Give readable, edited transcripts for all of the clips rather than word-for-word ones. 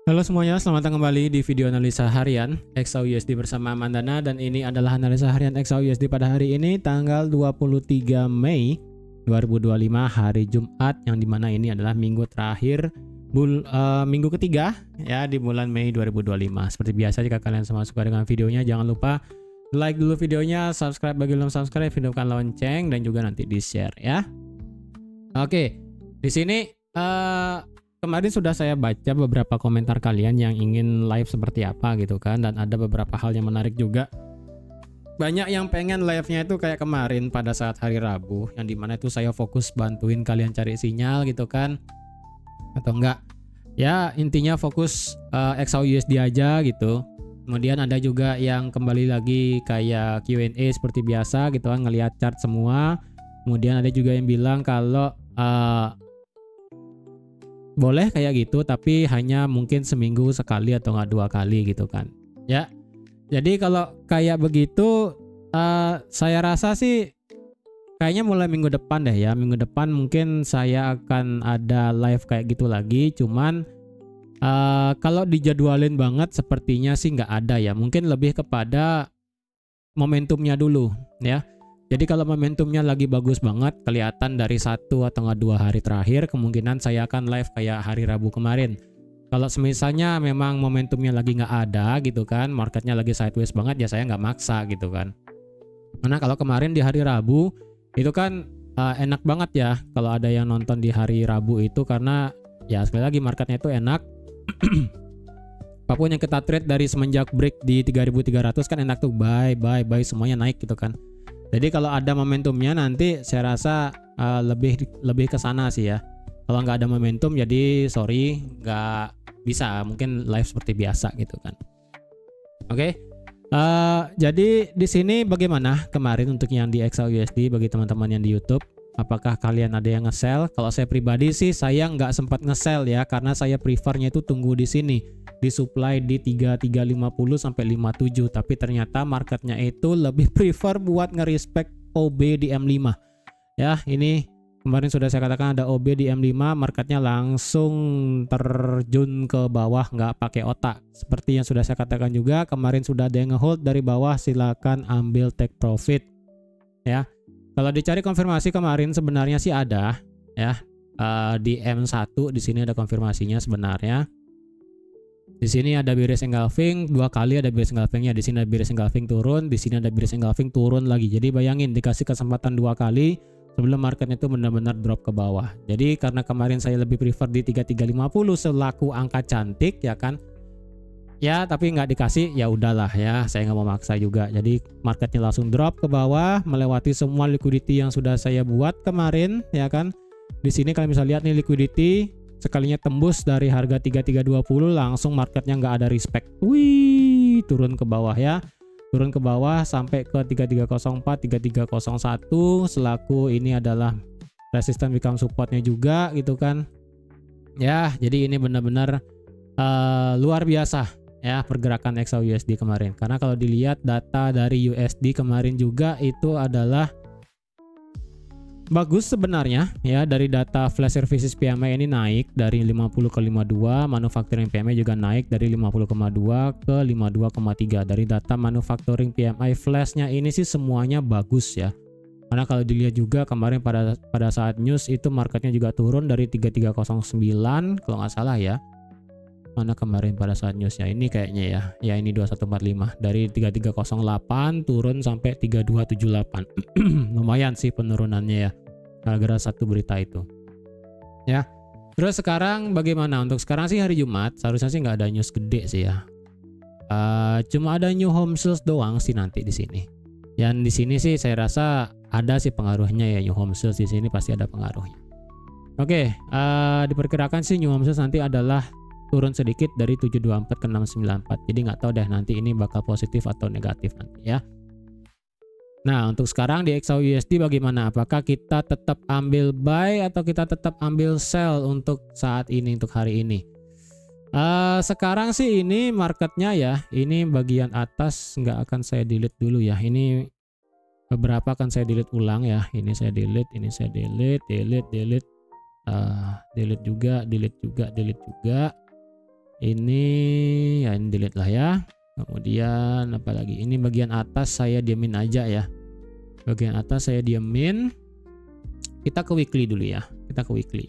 Halo semuanya, selamat datang kembali di video analisa harian XAUUSD bersama Mandana, dan ini adalah analisa harian XAUUSD pada hari ini tanggal 23 Mei 2025 hari Jumat, yang dimana ini adalah minggu terakhir minggu ketiga ya di bulan Mei 2025. Seperti biasa, jika kalian semua suka dengan videonya, jangan lupa like dulu videonya, subscribe bagi belum subscribe, hidupkan lonceng, dan juga nanti di share ya. Oke, di sini kemarin sudah saya baca beberapa komentar kalian yang ingin live seperti apa gitu kan, dan ada beberapa hal yang menarik juga. Banyak yang pengen live-nya itu kayak kemarin pada saat hari Rabu, yang dimana itu saya fokus bantuin kalian cari sinyal gitu kan, atau enggak ya, intinya fokus XAUUSD aja gitu. Kemudian ada juga yang kembali lagi kayak Q&A seperti biasa gitu kan, ngelihat chart semua. Kemudian ada juga yang bilang kalau boleh kayak gitu, tapi hanya mungkin seminggu sekali atau nggak 2 kali gitu kan ya. Jadi kalau kayak begitu, saya rasa sih kayaknya mulai minggu depan deh ya. Minggu depan mungkin saya akan ada live kayak gitu lagi. Cuman kalau dijadwalin banget sepertinya sih nggak ada ya. Mungkin lebih kepada momentumnya dulu ya. Jadi kalau momentumnya lagi bagus banget, kelihatan dari 1 atau 2 hari terakhir, kemungkinan saya akan live kayak hari Rabu kemarin. Kalau misalnya memang momentumnya lagi nggak ada gitu kan, marketnya lagi sideways banget, ya saya nggak maksa gitu kan. Karena kalau kemarin di hari Rabu itu kan enak banget ya kalau ada yang nonton di hari Rabu itu, karena ya sekali lagi marketnya itu enak. Apapun yang kita trade dari semenjak break di 3.300 kan enak tuh, buy semuanya naik gitu kan. Jadi kalau ada momentumnya nanti saya rasa lebih ke sana sih ya. Kalau nggak ada momentum, jadi sorry, nggak bisa, mungkin live seperti biasa gitu kan. Oke. Jadi di sini bagaimana kemarin untuk yang di XAUUSD bagi teman-teman yang di YouTube? Apakah kalian ada yang nge-sell? Kalau saya pribadi sih saya nggak sempat nge-sell ya, karena saya prefernya itu tunggu di sini, di supply di 3350 sampai 57, tapi ternyata marketnya itu lebih prefer buat nge-respect OB di M5 ya. Ini kemarin sudah saya katakan ada OB di M5, marketnya langsung terjun ke bawah nggak pakai otak. Seperti yang sudah saya katakan juga, kemarin sudah ada yang nge-hold dari bawah, silakan ambil take profit ya. Kalau dicari konfirmasi kemarin sebenarnya sih ada ya, di M1 di sini ada konfirmasinya sebenarnya. Di sini ada bearish engulfing 2 kali, ada bearish engulfingnya. Di sini ada bearish engulfing turun, di sini ada bearish engulfing turun lagi. Jadi bayangin dikasih kesempatan 2 kali sebelum marketnya itu benar-benar drop ke bawah. Jadi karena kemarin saya lebih prefer di 3350 selaku angka cantik ya kan. Ya tapi nggak dikasih, ya udahlah ya, saya nggak mau maksa juga. Jadi marketnya langsung drop ke bawah, melewati semua liquidity yang sudah saya buat kemarin ya kan. Di sini kalian bisa lihat nih liquidity, sekalinya tembus dari harga 3320 langsung marketnya nggak ada respect. Wih, turun ke bawah ya. Turun ke bawah sampai ke 3304, 3301 selaku ini adalah resistance become supportnya juga gitu kan. Ya, jadi ini benar-benar luar biasa ya pergerakan XAUUSD kemarin. Karena kalau dilihat data dari USD kemarin juga itu adalah bagus sebenarnya ya. Dari data flash services PMI ini naik dari 50 ke 52, manufacturing PMI juga naik dari 50,2 ke 52,3. Dari data manufacturing PMI flashnya ini sih semuanya bagus ya. Karena kalau dilihat juga kemarin pada saat news itu marketnya juga turun dari 3309 kalau nggak salah ya. Mana kemarin pada saat newsnya ini kayaknya ya ini 2145, dari 3308 turun sampai 3278. Lumayan sih penurunannya ya, gara-gara satu berita itu ya. Terus sekarang bagaimana? Untuk sekarang sih hari Jumat seharusnya sih nggak ada news gede sih ya. Cuma ada new home sales doang sih nanti di sini. Yang di sini sih saya rasa ada sih pengaruhnya ya, new home sales di sini pasti ada pengaruhnya. Oke, diperkirakan sih new home sales nanti adalah turun sedikit dari 724 ke 694. Jadi nggak tahu deh nanti ini bakal positif atau negatif nanti ya. Nah untuk sekarang di XAUUSD bagaimana? Apakah kita tetap ambil buy atau kita tetap ambil sell untuk saat ini, untuk hari ini? Sekarang sih ini marketnya ya, ini bagian atas nggak akan saya delete dulu ya. Ini beberapa akan saya delete ulang ya. Ini saya delete, ini saya delete, delete juga. Ini ya, ini delete lah ya. Kemudian apalagi ini bagian atas saya diamin aja ya. Bagian atas saya diamin. Kita ke weekly dulu ya. Kita ke weekly.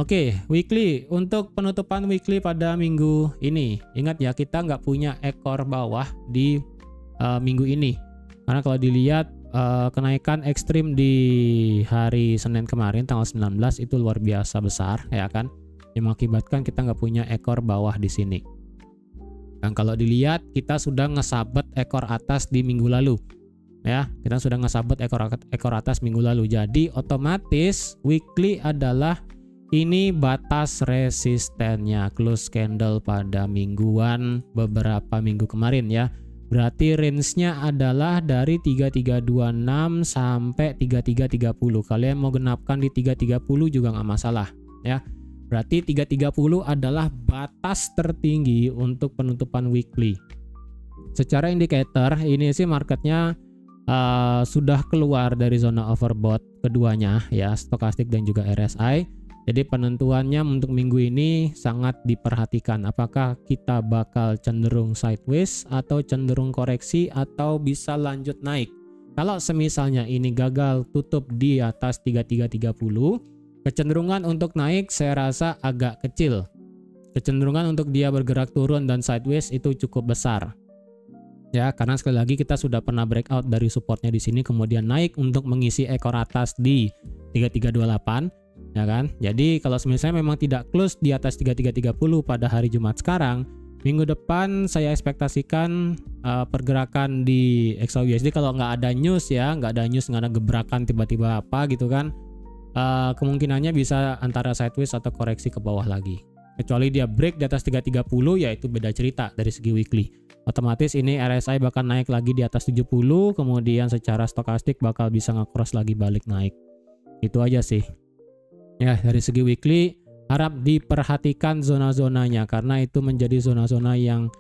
Oke, weekly. Untuk penutupan weekly pada minggu ini. Ingat ya, kita nggak punya ekor bawah di minggu ini. Karena kalau dilihat kenaikan ekstrim di hari Senin kemarin tanggal 19 itu luar biasa besar ya kan. Yang mengakibatkan kita nggak punya ekor bawah di sini. Dan kalau dilihat kita sudah ngesabet ekor atas di minggu lalu. Ya, kita sudah ngesabet ekor atas minggu lalu. Jadi otomatis weekly adalah ini batas resistennya, close candle pada mingguan beberapa minggu kemarin ya. Berarti range-nya adalah dari 3326 sampai 3330. Kalian mau genapkan di 330 juga nggak masalah ya. Berarti 330 adalah batas tertinggi untuk penutupan weekly. Secara indikator ini sih marketnya sudah keluar dari zona overbought keduanya ya, stokastik dan juga RSI. Jadi penentuannya untuk minggu ini sangat diperhatikan. Apakah kita bakal cenderung sideways atau cenderung koreksi atau bisa lanjut naik. Kalau semisalnya ini gagal tutup di atas 3330, kecenderungan untuk naik saya rasa agak kecil. Kecenderungan untuk dia bergerak turun dan sideways itu cukup besar. Ya, karena sekali lagi kita sudah pernah breakout dari supportnya di sini kemudian naik untuk mengisi ekor atas di 3328, ya kan? Jadi kalau misalnya memang tidak close di atas 3330 pada hari Jumat sekarang, minggu depan saya ekspektasikan pergerakan di XAUUSD kalau nggak ada news ya, nggak ada gebrakan tiba-tiba apa gitu kan. Kemungkinannya bisa antara sideways atau koreksi ke bawah lagi. Kecuali dia break di atas 330 ya itu beda cerita dari segi weekly. Otomatis ini RSI bakal naik lagi di atas 70, kemudian secara stokastik bakal bisa nge-cross lagi balik naik. Itu aja sih. Ya, dari segi weekly harap diperhatikan zona-zonanya karena itu menjadi zona-zona yang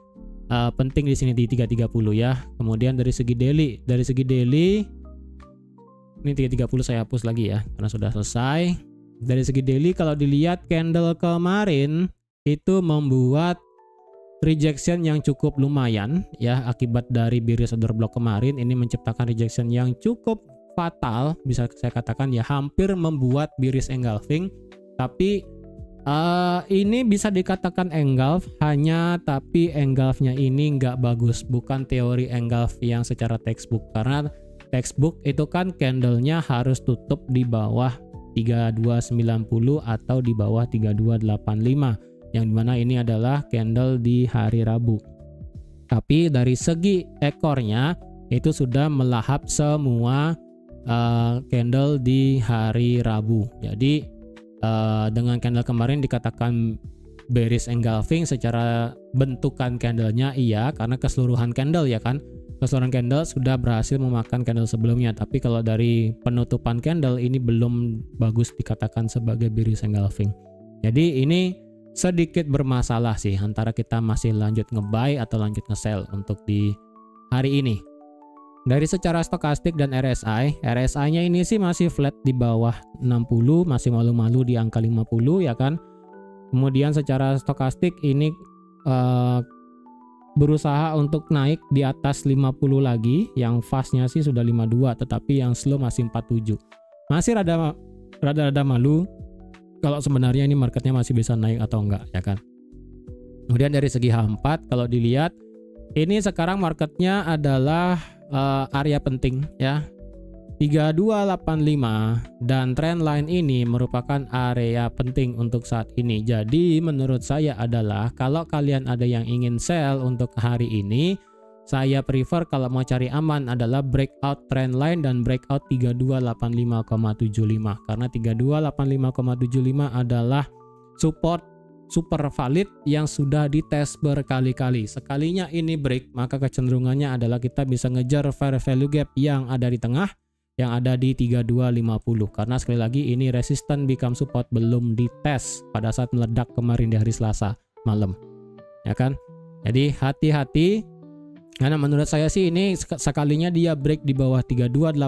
penting di sini di 330 ya. Kemudian dari segi daily ini 330 saya hapus lagi ya karena sudah selesai. Dari segi daily kalau dilihat candle kemarin itu membuat rejection yang cukup lumayan ya akibat dari bearish order block kemarin. Ini menciptakan rejection yang cukup fatal, bisa saya katakan ya, hampir membuat bearish engulfing. Tapi ini bisa dikatakan engulf hanya, tapi engulfnya ini nggak bagus, bukan teori engulf yang secara textbook. Karena textbook itu kan candlenya harus tutup di bawah 3290 atau di bawah 3285, yang dimana ini adalah candle di hari Rabu. Tapi dari segi ekornya itu sudah melahap semua candle di hari Rabu. Jadi dengan candle kemarin dikatakan bearish engulfing secara bentukan candlenya iya, karena keseluruhan candle ya kan, keseluruhan candle sudah berhasil memakan candle sebelumnya. Tapi kalau dari penutupan candle ini belum bagus dikatakan sebagai bearish engulfing. Jadi ini sedikit bermasalah sih antara kita masih lanjut nge-buy atau lanjut nge-sell untuk di hari ini. Dari secara stokastik dan RSI-nya ini sih masih flat di bawah 60, masih malu-malu di angka 50 ya kan. Kemudian secara stokastik ini berusaha untuk naik di atas 50 lagi, yang fastnya sih sudah 52 tetapi yang slow masih 47. Masih rada malu kalau sebenarnya ini marketnya masih bisa naik atau enggak ya kan. Kemudian dari segi H4 kalau dilihat ini sekarang marketnya adalah area penting ya, 3285, dan trend line ini merupakan area penting untuk saat ini. Jadi menurut saya adalah kalau kalian ada yang ingin sell untuk hari ini, saya prefer kalau mau cari aman adalah breakout trend line dan breakout 3285,75, karena 3285,75 adalah support super valid yang sudah dites berkali-kali. Sekalinya ini break, maka kecenderungannya adalah kita bisa ngejar fair value gap yang ada di tengah, yang ada di 3250. Karena sekali lagi ini resistance become support belum dites pada saat meledak kemarin di hari Selasa malam. Ya kan? Jadi hati-hati. Karena menurut saya sih ini sekalinya dia break di bawah 3285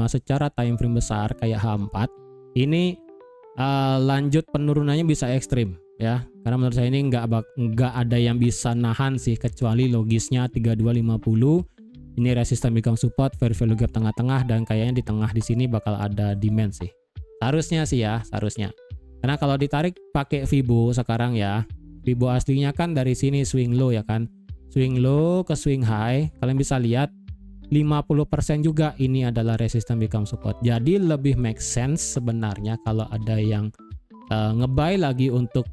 secara time frame besar kayak H4, ini lanjut penurunannya bisa ekstrim ya, karena menurut saya ini nggak ada yang bisa nahan sih kecuali logisnya 3250. Ini resistance become support, fair value gap tengah-tengah, dan kayaknya di tengah di sini bakal ada demand sih. Seharusnya sih ya, seharusnya. Karena kalau ditarik pakai Fibo sekarang ya, Fibo aslinya kan dari sini swing low ya kan. Swing low ke swing high, kalian bisa lihat 50% juga ini adalah resistance become support. Jadi lebih make sense sebenarnya kalau ada yang nge-buy lagi untuk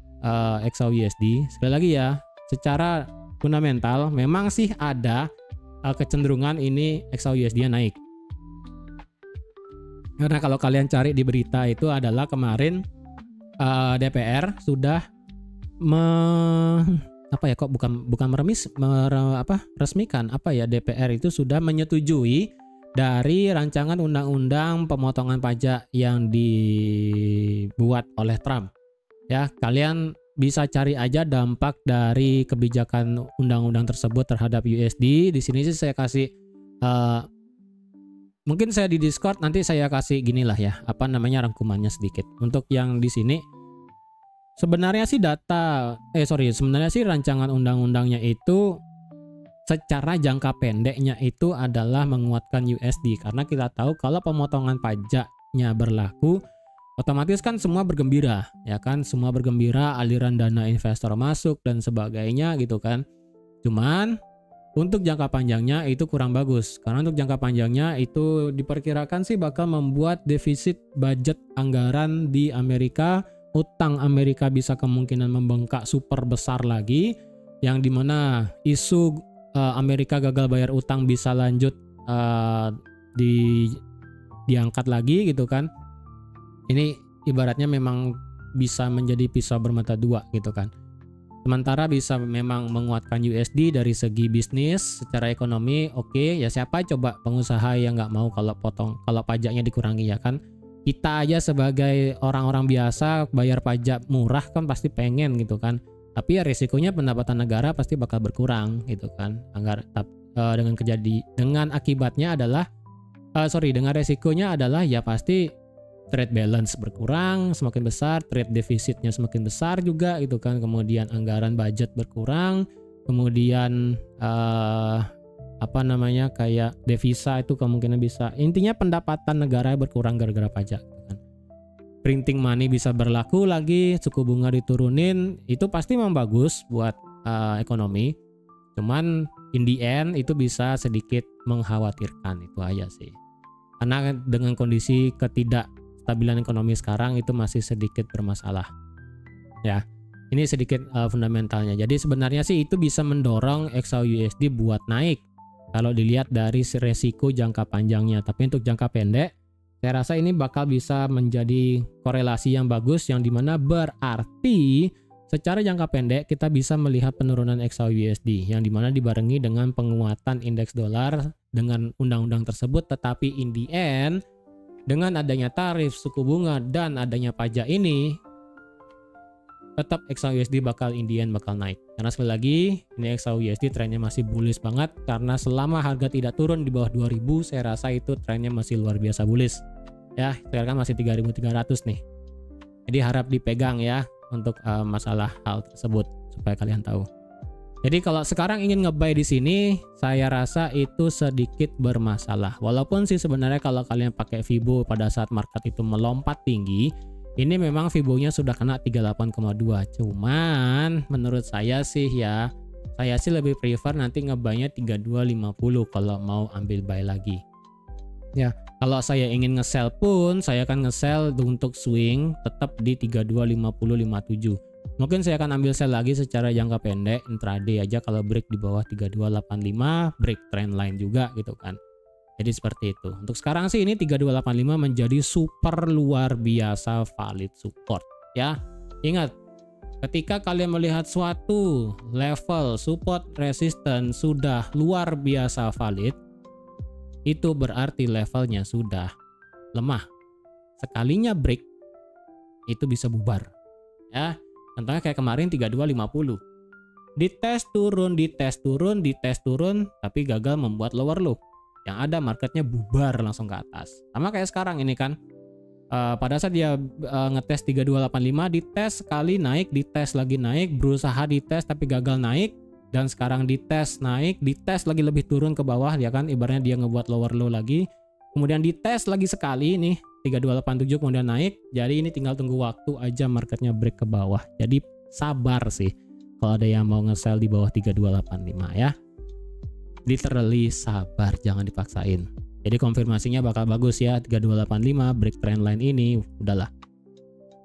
XAUUSD. Sekali lagi ya, secara fundamental memang sih ada kecenderungan ini XAUUSD naik. Karena kalau kalian cari di berita itu adalah kemarin DPR sudah resmikan DPR itu sudah menyetujui dari rancangan undang-undang pemotongan pajak yang dibuat oleh Trump. Ya, kalian bisa cari aja dampak dari kebijakan undang-undang tersebut terhadap USD. Di sini sih saya kasih mungkin saya di Discord nanti saya kasih ginilah ya, rangkumannya sedikit. Untuk yang di sini sebenarnya sih sebenarnya sih rancangan undang-undangnya itu secara jangka pendeknya itu adalah menguatkan USD, karena kita tahu kalau pemotongan pajaknya berlaku otomatis kan semua bergembira ya kan, semua bergembira, aliran dana investor masuk dan sebagainya gitu kan. Cuman untuk jangka panjangnya itu kurang bagus, karena untuk jangka panjangnya itu diperkirakan sih bakal membuat defisit budget anggaran di Amerika, utang Amerika bisa kemungkinan membengkak super besar lagi, yang dimana isu Amerika gagal bayar utang bisa lanjut diangkat lagi gitu kan. Ini ibaratnya memang bisa menjadi pisau bermata dua gitu kan. Sementara bisa memang menguatkan USD dari segi bisnis, secara ekonomi oke. Ya siapa coba pengusaha yang nggak mau kalau pajaknya dikurangi ya kan. Kita aja sebagai orang-orang biasa bayar pajak murah kan pasti pengen gitu kan. Tapi ya risikonya pendapatan negara pasti bakal berkurang gitu kan. Dengan resikonya adalah ya pasti trade balance berkurang semakin besar, trade defisitnya semakin besar juga gitu kan, kemudian anggaran budget berkurang, kemudian kayak devisa itu kemungkinan bisa, intinya pendapatan negara berkurang gara-gara pajak gitu kan. Printing money bisa berlaku lagi, suku bunga diturunin, itu pasti memang bagus buat ekonomi. Cuman in the end itu bisa sedikit mengkhawatirkan, itu aja sih. Karena dengan kondisi ketidakstabilan ekonomi sekarang itu masih sedikit bermasalah. Ya, ini sedikit fundamentalnya. Jadi sebenarnya sih itu bisa mendorong XAUUSD buat naik kalau dilihat dari resiko jangka panjangnya. Tapi untuk jangka pendek, saya rasa ini bakal bisa menjadi korelasi yang bagus, yang dimana berarti secara jangka pendek kita bisa melihat penurunan XAUUSD yang dimana dibarengi dengan penguatan indeks dolar dengan undang-undang tersebut. Tetapi in the end, dengan adanya tarif, suku bunga, dan adanya pajak ini, tetap XAUUSD bakal naik. Karena sekali lagi, ini XAUUSD trennya masih bullish banget, karena selama harga tidak turun di bawah 2000, saya rasa itu trennya masih luar biasa bullish. Ya, sekarang masih 3300 nih. Jadi harap dipegang ya untuk masalah hal tersebut supaya kalian tahu. Jadi kalau sekarang ingin nge-buy di sini, saya rasa itu sedikit bermasalah. Walaupun sih sebenarnya kalau kalian pakai Fibo pada saat market itu melompat tinggi, ini memang Fibonya sudah kena 38,2. Cuman menurut saya sih ya, saya sih lebih prefer nanti nge-buy-nya 3250 kalau mau ambil buy lagi. Ya, kalau saya ingin nge-sell pun, saya akan nge-sell untuk swing tetap di 3250-57. Mungkin saya akan ambil sell lagi secara jangka pendek, intraday aja kalau break di bawah 3285, break trend line juga gitu kan. Jadi seperti itu. Untuk sekarang sih ini 3285 menjadi super luar biasa valid support ya. Ingat, ketika kalian melihat suatu level support resistance sudah luar biasa valid, itu berarti levelnya sudah lemah. Sekalinya break itu bisa bubar ya. Contohnya kayak kemarin 3250. Dites turun, tapi gagal membuat lower low. Yang ada marketnya bubar langsung ke atas. Sama kayak sekarang ini kan. pada saat dia ngetes 3285, dites sekali naik, dites lagi naik, berusaha dites tapi gagal naik, dan sekarang dites naik, dites lagi lebih turun ke bawah ya kan, ibaratnya dia ngebuat lower low lagi, kemudian dites lagi sekali nih 3287 kemudian naik. Jadi ini tinggal tunggu waktu aja marketnya break ke bawah. Jadi sabar sih kalau ada yang mau nge-sell di bawah 3285 ya. Literally sabar, jangan dipaksain. Jadi konfirmasinya bakal bagus ya 3285 break trend line ini, udahlah.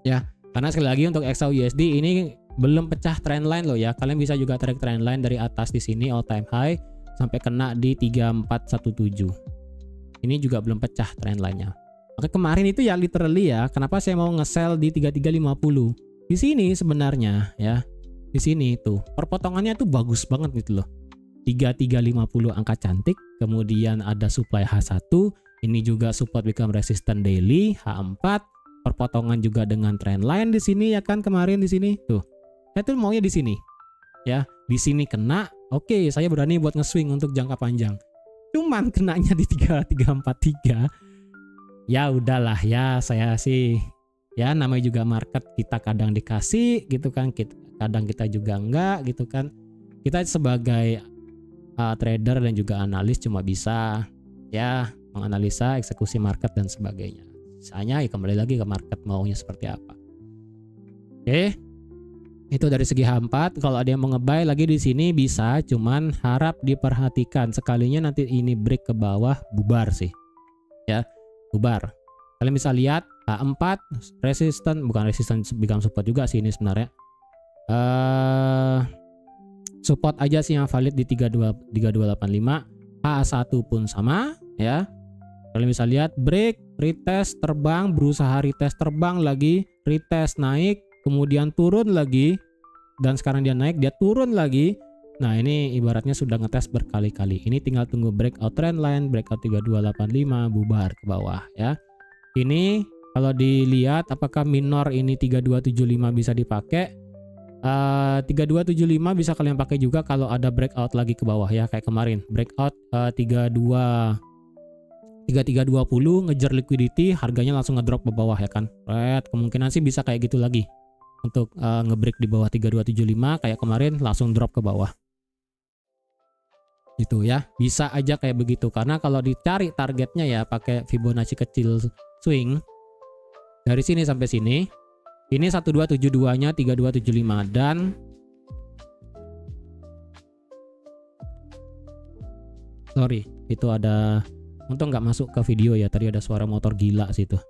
Ya, karena sekali lagi untuk XAUUSD ini belum pecah trend line loh ya. Kalian bisa juga tarik trend line dari atas di sini all time high sampai kena di 3417. Ini juga belum pecah trend line-nya. Maka kemarin itu ya literally ya, kenapa saya mau nge-sell di 3350? Di sini sebenarnya ya. Di sini tuh perpotongannya tuh bagus banget gitu loh. 3350 angka cantik, kemudian ada supply H1, ini juga support become resistant daily, H4, perpotongan juga dengan trend line di sini ya kan kemarin di sini tuh. Saya tuh maunya di sini. Ya, di sini kena, oke, saya berani buat nge-swing untuk jangka panjang. Cuman kenanya di 3343. Ya udahlah ya, saya sih ya namanya juga market, kita kadang dikasih gitu kan, kadang kita juga enggak gitu kan. Kita sebagai trader dan juga analis cuma bisa ya menganalisa eksekusi market dan sebagainya. Misalnya ya kembali lagi ke market maunya seperti apa. Oke. Itu dari segi H4. Kalau ada yang mau nge-buy lagi di sini bisa, cuman harap diperhatikan sekalinya nanti ini break ke bawah bubar sih. Ya, bubar. Kalian bisa lihat H4 resisten, bukan resisten become support juga sih ini sebenarnya. Support aja sih yang valid di 3285, H1 pun sama ya. Kalian bisa lihat break, retest, terbang, berusaha retest, terbang lagi, retest naik, kemudian turun lagi, dan sekarang dia naik, dia turun lagi. Nah ini ibaratnya sudah ngetes berkali-kali. Ini tinggal tunggu breakout trend line, breakout 3285, bubar ke bawah ya. Ini kalau dilihat apakah minor ini 3275 bisa dipakai. 3275 bisa kalian pakai juga kalau ada breakout lagi ke bawah ya, kayak kemarin breakout 3320 ngejar liquidity, harganya langsung ngedrop ke bawah ya kan. Kemungkinan sih bisa kayak gitu lagi untuk ngebreak di bawah 3275 kayak kemarin langsung drop ke bawah. Gitu ya, bisa aja kayak begitu karena kalau dicari targetnya ya pakai Fibonacci kecil swing dari sini sampai sini. Ini 1272-nya 3275 dan sorry, itu ada untung nggak masuk ke video ya, tadi ada suara motor gila sih itu.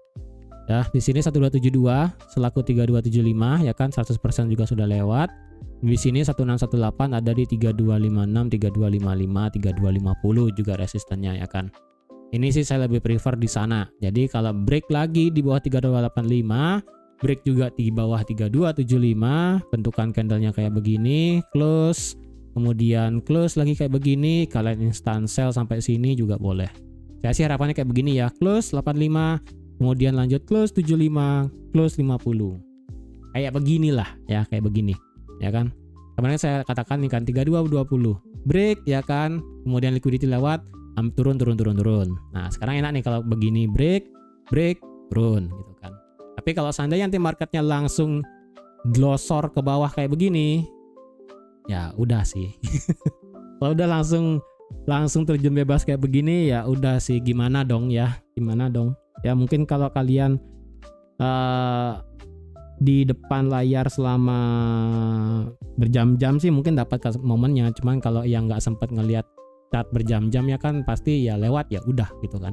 Ya, di sini 1272 selaku 3275 ya kan, 100% juga sudah lewat. Di sini 1618 ada di 3256, 3255, 3250 juga resistennya ya kan. Ini sih saya lebih prefer di sana. Jadi kalau break lagi di bawah 3285, break juga di bawah 3275, bentukan candlenya kayak begini, close, kemudian close lagi kayak begini, kalian instant sell sampai sini juga boleh. Saya sih harapannya kayak begini ya, close 85, kemudian lanjut close 75, close 50. Kayak beginilah ya, kayak begini ya kan. Kemarin saya katakan nih kan 3220 break ya kan, kemudian liquidity lewat, turun. Nah sekarang enak nih kalau begini break turun gitu kan. Tapi kalau seandainya nanti marketnya langsung glosor ke bawah kayak begini, ya udah sih. Kalau udah langsung terjun bebas kayak begini, ya udah sih, gimana dong ya, gimana dong. Ya mungkin kalau kalian di depan layar selama berjam-jam sih mungkin dapat momennya. Cuman kalau yang nggak sempat ngelihat chart berjam-jam ya kan pasti ya lewat ya udah gitu kan.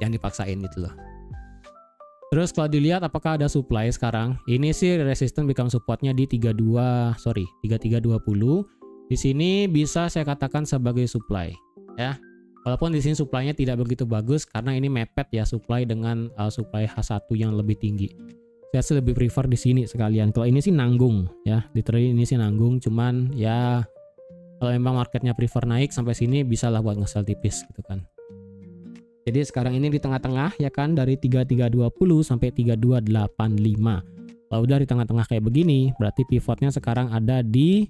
Jangan dipaksain gitu loh. Terus kalau dilihat apakah ada supply sekarang, ini sih resisten become supportnya di 3320. Di sini bisa saya katakan sebagai supply ya. Walaupun di sini supply-nya tidak begitu bagus karena ini mepet ya supply dengan supply H1 yang lebih tinggi. Saya sih lebih prefer di sini sekalian. Kalau ini sih nanggung ya, literally ini sih nanggung, cuman ya kalau memang marketnya prefer naik sampai sini bisa lah buat nge-sell tipis gitu kan. Jadi sekarang ini di tengah-tengah ya kan, dari 3320 sampai 3285. Kalau udah di tengah-tengah kayak begini, berarti pivotnya sekarang ada di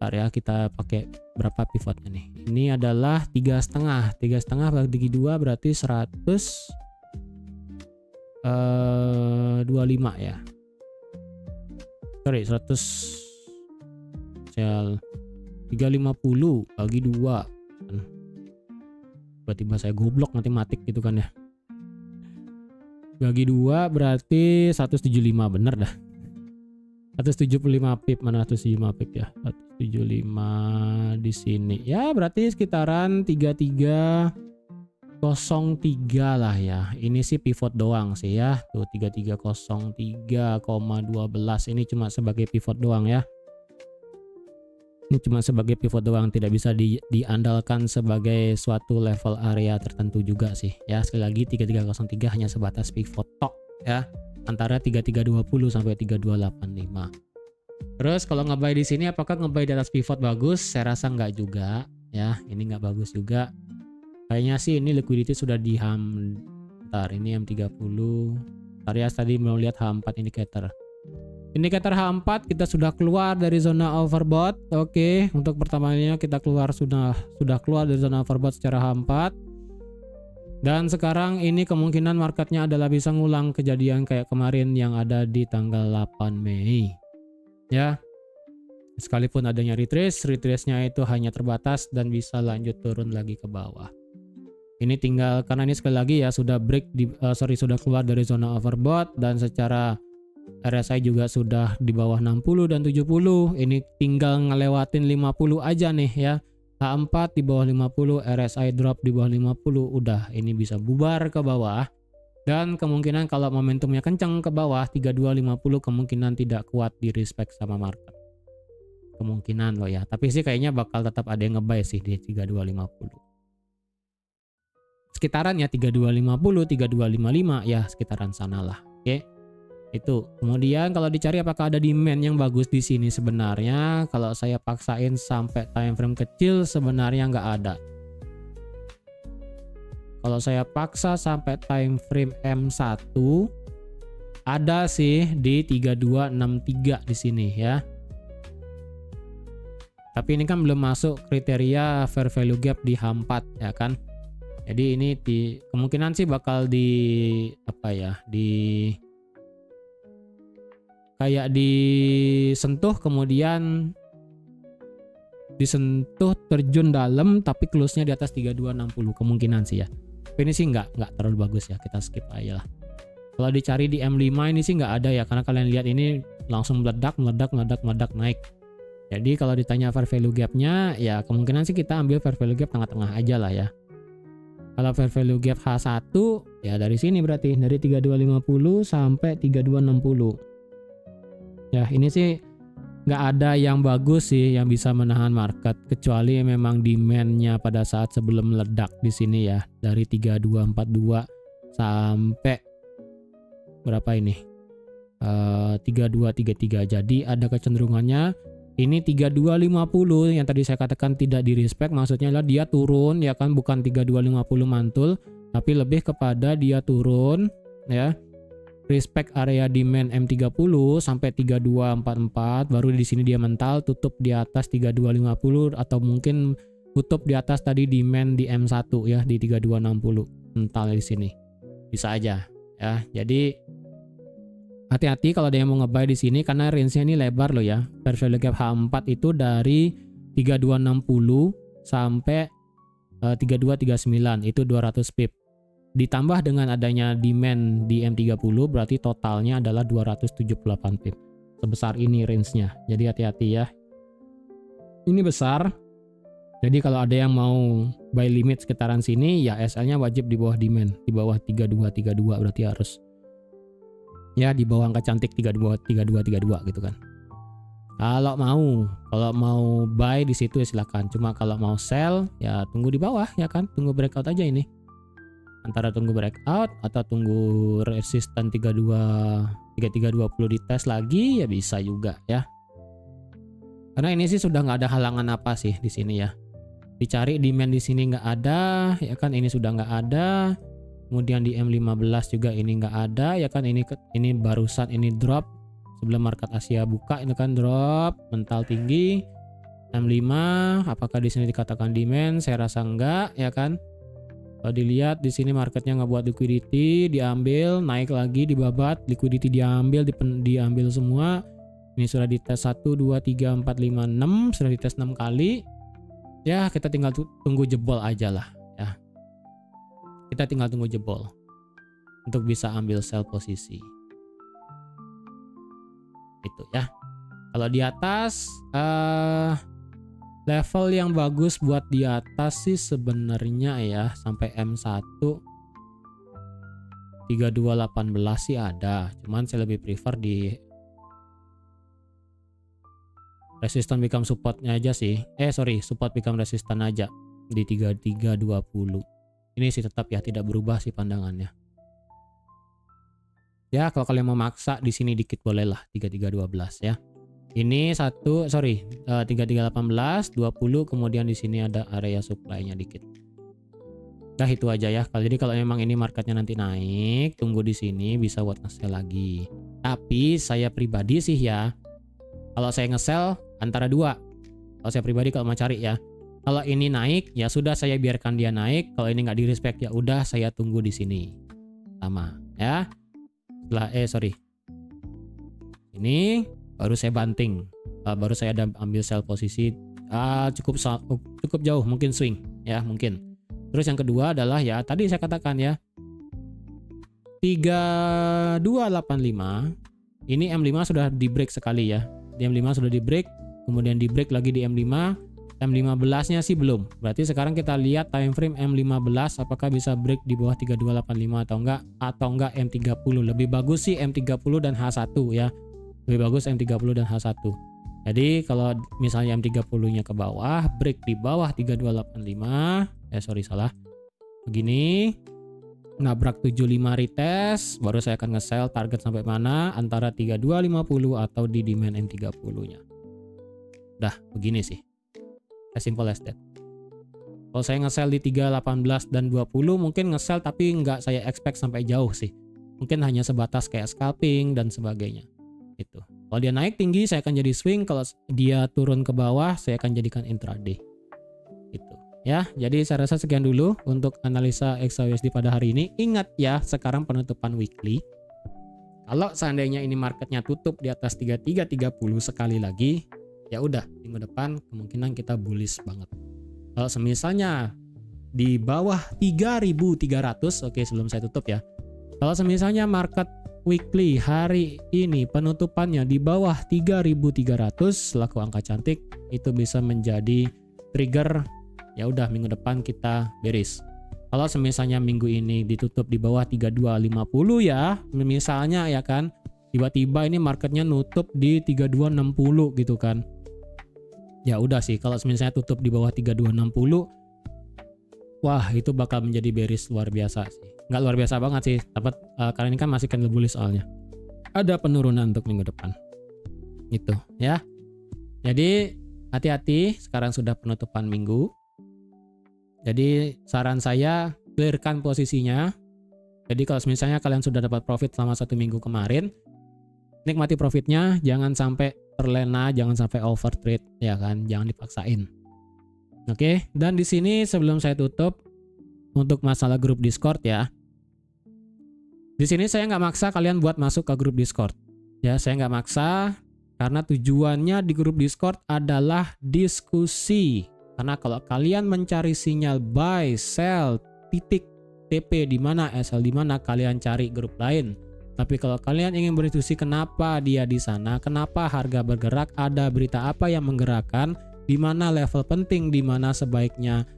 Bentar ya, kita pakai berapa pivotnya nih. Ini adalah 3,5. 3,5 bagi 2 berarti 125 ya. Sorry, 350 bagi 2. Tiba-tiba saya goblok matematik gitu kan ya. Bagi 2 berarti 175, bener dah. 175 pip, mana 175 pip ya? 175 di sini. Ya, berarti sekitaran 3303 lah ya. Ini sih pivot doang sih ya. Tuh 3303,12 ini cuma sebagai pivot doang ya. Ini cuma sebagai pivot doang, tidak bisa diandalkan sebagai suatu level area tertentu juga sih ya. Sekali lagi 3303 hanya sebatas pivot tok ya, antara 3320 sampai 3285. Terus kalau nge-buy di sini, apakah nge-buy di atas pivot bagus? Saya rasa nggak juga ya, ini nggak bagus juga. Kayaknya sih ini liquidity sudah di Bentar, ini M30. Bentar ya, tadi mau lihat H4 indicator. Indikator H4 kita sudah keluar dari zona overbought. Oke, untuk pertamanya kita sudah keluar dari zona overbought secara H4. Dan sekarang ini kemungkinan marketnya adalah bisa ngulang kejadian kayak kemarin yang ada di tanggal 8 Mei. Ya. Sekalipun adanya retrace-nya itu hanya terbatas dan bisa lanjut turun lagi ke bawah. Ini tinggal, karena ini sekali lagi ya sudah sudah keluar dari zona overbought dan secara RSI juga sudah di bawah 60 dan 70. Ini tinggal ngelewatin 50 aja nih ya. H4 di bawah 50, RSI drop di bawah 50, udah ini bisa bubar ke bawah. Dan kemungkinan kalau momentumnya kencang ke bawah 3250 kemungkinan tidak kuat di respect sama market. Kemungkinan loh ya. Tapi sih kayaknya bakal tetap ada yang nge-buy sih di 3250. Sekitaran ya 3250, 3255 ya, sekitaran sanalah. Oke. Itu. Kemudian kalau dicari apakah ada demand yang bagus di sini, sebenarnya kalau saya paksain sampai time frame kecil sebenarnya nggak ada. Kalau saya paksa sampai time frame M1 ada sih di 3263 di sini ya. Tapi ini kan belum masuk kriteria fair value gap di H4 ya kan. Jadi ini kemungkinan sih bakal kayak disentuh, kemudian disentuh terjun dalam tapi close-nya di atas 3260 kemungkinan sih ya. Tapi ini sih nggak terlalu bagus ya, kita skip aja lah. Kalau dicari di M5 ini sih nggak ada ya, karena kalian lihat ini langsung meledak naik. Jadi kalau ditanya fair value gap-nya ya kemungkinan sih kita ambil fair value gap tengah-tengah aja lah ya. Kalau fair value gap H1 ya dari sini berarti dari 3250 sampai 3260. Ya ini sih nggak ada yang bagus sih yang bisa menahan market, kecuali memang demand-nya pada saat sebelum meledak di sini ya, dari 3242 sampai berapa ini 3233. Jadi ada kecenderungannya ini 3250 yang tadi saya katakan tidak di respect, maksudnya adalah dia turun ya kan, bukan 3250 mantul tapi lebih kepada dia turun ya. Respect area demand M30 sampai 3244, baru di sini dia mental tutup di atas 3250 atau mungkin tutup di atas tadi demand di M1 ya di 3260, mental di sini. Bisa aja ya. Jadi hati-hati kalau ada yang mau nge-buy di sini karena range-nya ini lebar loh ya. Fair value gap H4 itu dari 3260 sampai 3239 itu 200 pip. Ditambah dengan adanya demand di M30 berarti totalnya adalah 278 pip. Sebesar ini range-nya. Jadi hati-hati ya. Ini besar. Jadi kalau ada yang mau buy limit sekitaran sini ya SL-nya wajib di bawah demand, di bawah 3232 berarti harus. Ya di bawah angka cantik 3232 gitu kan. Kalau mau buy di situ ya silakan. Cuma kalau mau sell ya tunggu di bawah ya kan, tunggu breakout aja ini. Antara tunggu breakout atau tunggu resisten 3320 dites lagi ya bisa juga ya. Karena ini sih sudah nggak ada halangan apa sih di sini ya. Dicari demand di sini nggak ada ya kan, ini sudah nggak ada. Kemudian di M15 juga ini nggak ada ya kan, ini barusan ini drop sebelum market Asia buka, ini kan drop mental tinggi. M5 apakah di sini dikatakan demand? Saya rasa enggak ya kan. Kalau dilihat di sini marketnya nggak buat liquidity, diambil, naik lagi, dibabat, liquidity diambil, diambil semua. Ini sudah dites 1, 2, 3, 4, 5, 6, sudah dites 6 kali. Ya, kita tinggal tunggu jebol aja lah ya. Kita tinggal tunggu jebol untuk bisa ambil sell posisi. Itu ya. Kalau di atas level yang bagus buat di atas sih sebenarnya ya sampai M1 3218 sih ada. Cuman saya lebih prefer di resistance become supportnya aja sih. Support become resistance aja di 3320. Ini sih tetap ya tidak berubah sih pandangannya. Ya, kalau kalian mau maksa di sini dikit boleh lah 3312 ya. Ini 3318 20, kemudian di sini ada area supply-nya dikit. Dah itu aja ya. Jadi kalau memang ini marketnya nanti naik, tunggu di sini bisa buat nge-sell lagi. Tapi saya pribadi sih ya, kalau saya nge-sell antara dua. Kalau saya pribadi kalau mau cari ya, kalau ini naik ya sudah saya biarkan dia naik. Kalau ini nggak di respect ya udah saya tunggu di sini. Sama ya. Ini baru saya banting, baru saya ambil sell posisi cukup jauh, mungkin swing ya mungkin. Terus yang kedua adalah ya tadi saya katakan ya 3285 ini M5 sudah di break sekali ya. Di M5 sudah di break, kemudian di break lagi di M5. M15 nya sih belum. Berarti sekarang kita lihat time frame M15 apakah bisa break di bawah 3285 atau enggak M30. Lebih bagus sih M30 dan H1 ya. Lebih bagus M30 dan H1. Jadi kalau misalnya M30-nya ke bawah, break di bawah 3285, begini, nabrak 75 retest, baru saya akan nge-sell target sampai mana, antara 3250 atau di demand M30-nya. Dah, begini sih. As simple as that. Kalau saya nge-sell di 318 dan 20 mungkin nge-sell tapi nggak saya expect sampai jauh sih. Mungkin hanya sebatas kayak scalping dan sebagainya. Itu. Kalau dia naik tinggi saya akan jadi swing, kalau dia turun ke bawah saya akan jadikan intraday. Itu. Ya, jadi saya rasa sekian dulu untuk analisa XAUSD pada hari ini. Ingat ya, sekarang penutupan weekly. Kalau seandainya ini marketnya tutup di atas 3330 sekali lagi, ya udah minggu depan kemungkinan kita bullish banget. Kalau semisalnya di bawah 3300, oke sebelum saya tutup ya. Kalau semisalnya market weekly hari ini penutupannya di bawah 3300 selaku angka cantik, itu bisa menjadi trigger. Ya udah minggu depan kita bearish. Kalau semisalnya minggu ini ditutup di bawah 3250 ya, misalnya ya kan, tiba-tiba ini marketnya nutup di 3260 gitu kan. Ya udah sih, kalau misalnya tutup di bawah 3260, wah itu bakal menjadi bearish luar biasa sih. Nggak luar biasa banget sih, tapi karena ini kan masih candle bullish soalnya. Ada penurunan untuk minggu depan. Gitu ya. Jadi hati-hati, sekarang sudah penutupan minggu. Jadi saran saya clearkan posisinya. Jadi kalau misalnya kalian sudah dapat profit selama 1 minggu kemarin, nikmati profitnya, jangan sampai terlena, jangan sampai over trade ya kan, jangan dipaksain. Oke, dan di sini sebelum saya tutup untuk masalah grup Discord ya. Di sini saya nggak maksa kalian buat masuk ke grup Discord. Ya, saya nggak maksa karena tujuannya di grup Discord adalah diskusi. Karena kalau kalian mencari sinyal buy, sell, titik TP di mana, SL di mana, kalian cari grup lain. Tapi kalau kalian ingin berdiskusi kenapa dia di sana, kenapa harga bergerak, ada berita apa yang menggerakkan, di mana level penting, di mana sebaiknya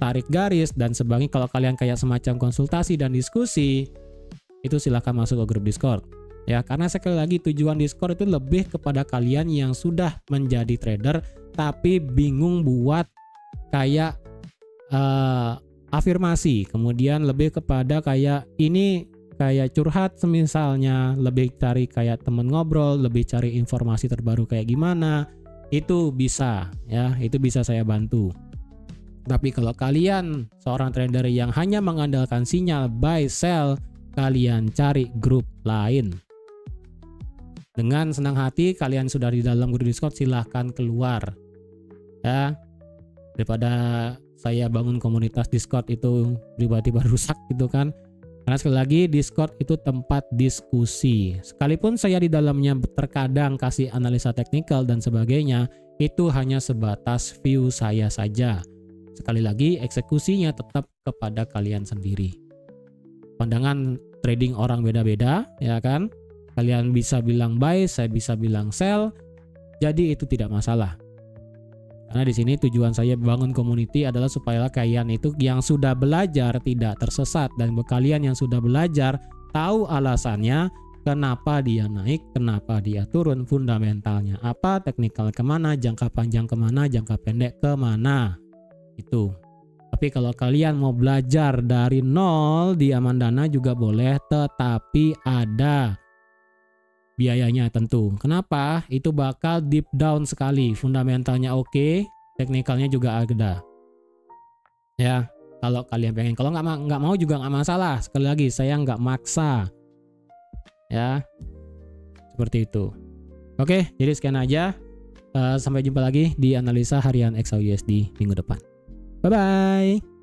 tarik garis dan sebagainya. Kalau kalian kayak semacam konsultasi dan diskusi, itu silahkan masuk ke grup Discord. Ya, karena sekali lagi tujuan Discord itu lebih kepada kalian yang sudah menjadi trader tapi bingung buat kayak afirmasi, kemudian lebih kepada kayak ini kayak curhat semisalnya, lebih cari kayak temen ngobrol, lebih cari informasi terbaru kayak gimana, itu bisa ya, itu bisa saya bantu. Tapi kalau kalian seorang trader yang hanya mengandalkan sinyal buy sell, kalian cari grup lain. Dengan senang hati kalian sudah di dalam grup Discord, silahkan keluar ya, daripada saya bangun komunitas Discord itu tiba-tiba rusak gitu kan. Karena sekali lagi Discord itu tempat diskusi. Sekalipun saya di dalamnya terkadang kasih analisa teknikal dan sebagainya, itu hanya sebatas view saya saja. Sekali lagi eksekusinya tetap kepada kalian sendiri. Pandangan trading orang beda-beda ya kan. Kalian bisa bilang buy, saya bisa bilang sell. Jadi itu tidak masalah. Karena di sini tujuan saya bangun community adalah supaya kalian itu yang sudah belajar tidak tersesat, dan kalian yang sudah belajar tahu alasannya kenapa dia naik, kenapa dia turun, fundamentalnya apa, teknikal kemana, jangka panjang kemana, jangka pendek kemana. Itu. Tapi kalau kalian mau belajar dari nol di Amandana juga boleh, tetapi ada biayanya tentu. Kenapa? Itu bakal deep down sekali. Fundamentalnya oke, teknikalnya juga ada. Ya, kalau kalian pengen. Kalau nggak mau juga nggak masalah. Sekali lagi, saya nggak maksa. Ya, seperti itu. Oke, jadi sekian aja. Sampai jumpa lagi di analisa harian XAUUSD minggu depan. Bye-bye.